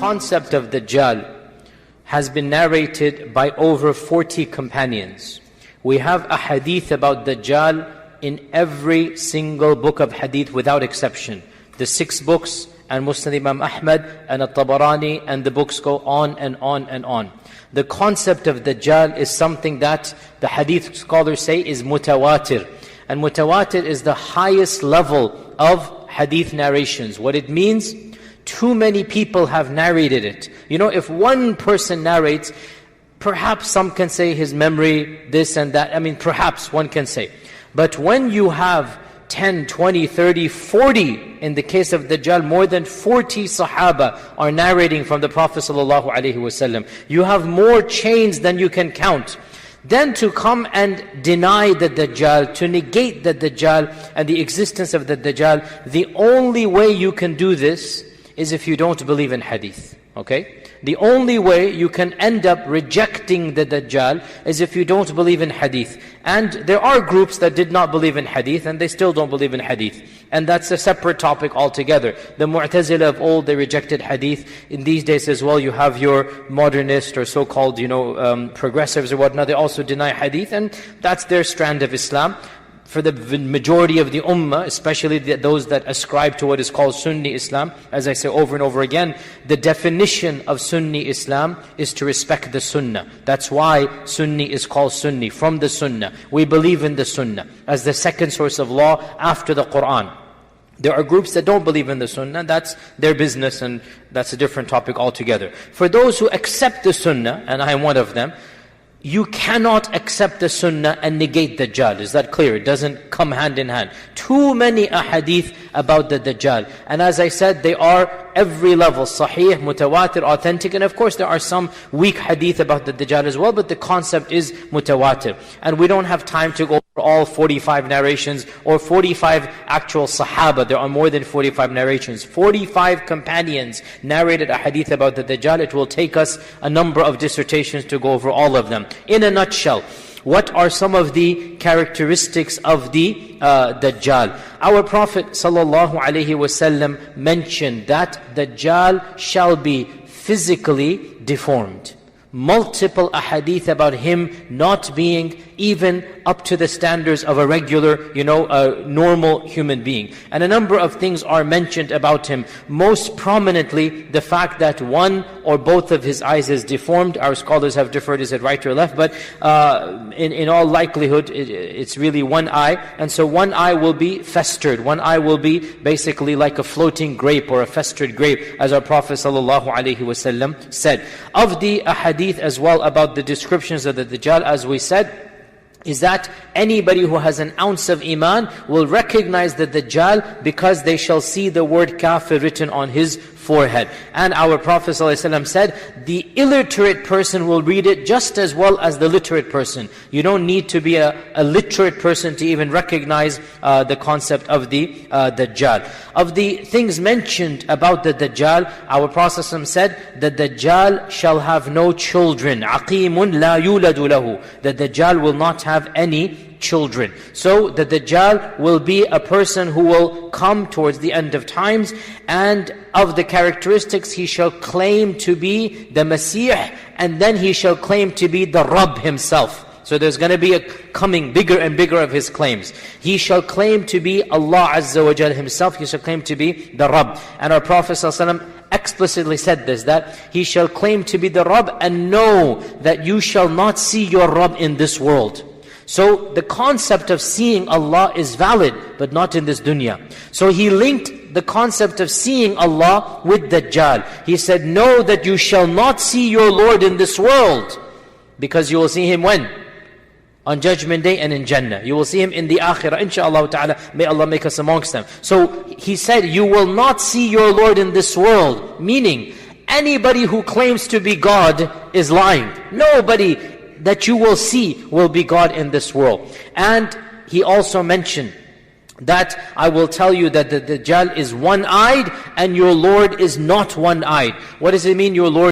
concept of Dajjal has been narrated by over 40 companions. We have a hadith about Dajjal in every single book of hadith without exception. The 6 books, and Musnad Imam Ahmad, and At-Tabarani, and the books go on and on and on. The concept of Dajjal is something that the hadith scholars say is mutawatir. And mutawatir is the highest level of hadith narrations. What it means, too many people have narrated it. You know, if one person narrates, perhaps some can say his memory, this and that. I mean, perhaps one can say. But when you have 10, 20, 30, 40, in the case of Dajjal, more than 40 Sahaba are narrating from the Prophet ﷺ. You have more chains than you can count. Then to come and deny the Dajjal, to negate the Dajjal and the existence of the Dajjal, the only way you can do this is if you don't believe in hadith. Okay? The only way you can end up rejecting the Dajjal is if you don't believe in hadith. And there are groups that did not believe in hadith and they still don't believe in hadith. And that's a separate topic altogether. The Mu'tazila of old, they rejected hadith. In these days as well, you have your modernist or so-called, progressives or whatnot. They also deny hadith, and that's their strand of Islam. For the majority of the ummah, especially those that ascribe to what is called Sunni Islam, as I say over and over again, the definition of Sunni Islam is to respect the Sunnah. That's why Sunni is called Sunni, from the Sunnah. We believe in the Sunnah as the second source of law after the Qur'an. There are groups that don't believe in the Sunnah, that's their business, and that's a different topic altogether. For those who accept the Sunnah, and I am one of them, you cannot accept the Sunnah and negate Dajjal. Is that clear? It doesn't come hand in hand. Too many ahadith about the Dajjal. And as I said, they are every level, sahih, mutawatir, authentic. And of course there are some weak hadith about the Dajjal as well, but the concept is mutawatir. And we don't have time to go over all 45 narrations or 45 actual Sahaba. There are more than 45 narrations. 45 companions narrated a hadith about the Dajjal. It will take us a number of dissertations to go over all of them. In a nutshell, what are some of the characteristics of the Dajjal? Our Prophet ﷺ mentioned that Dajjal shall be physically deformed. Multiple ahadith about him not being even up to the standards of a regular, a normal human being. And a number of things are mentioned about him. Most prominently, the fact that one or both of his eyes is deformed. Our scholars have differed, is it right or left? But in all likelihood, it's really one eye. And so one eye will be festered. One eye will be basically like a floating grape or a festered grape, as our Prophet ﷺ said. Of the ahadith as well about the descriptions of the Dajjal, as we said, is that anybody who has an ounce of iman will recognize the Dajjal because they shall see the word kafir written on his forehead. And our Prophet ﷺ said, the illiterate person will read it just as well as the literate person. You don't need to be a literate person to even recognize the concept of the Dajjal. Of the things mentioned about the Dajjal, our Prophet ﷺ said, the Dajjal shall have no children. عَقِيمٌ لَا يُولَدُ لَهُ. The Dajjal will not have any children. So the Dajjal will be a person who will come towards the end of times, and of the characteristics, he shall claim to be the Masih, and then he shall claim to be the Rabb himself. So there's going to be a coming bigger and bigger of his claims. He shall claim to be Allah Azza wa Jal himself. He shall claim to be the Rabb. And our Prophet ﷺ explicitly said this, that he shall claim to be the Rabb, and know that you shall not see your Rabb in this world. So the concept of seeing Allah is valid, but not in this dunya. So he linked the concept of seeing Allah with Dajjal. He said, know that you shall not see your Lord in this world, because you will see Him when? On Judgment Day and in Jannah. You will see Him in the Akhirah, inshaAllah ta'ala. May Allah make us amongst them. So he said, you will not see your Lord in this world. Meaning, anybody who claims to be God is lying. Nobody that you will see will be God in this world. And he also mentioned that I will tell you that the Dajjal is one-eyed and your Lord is not one-eyed. What does it mean, your Lord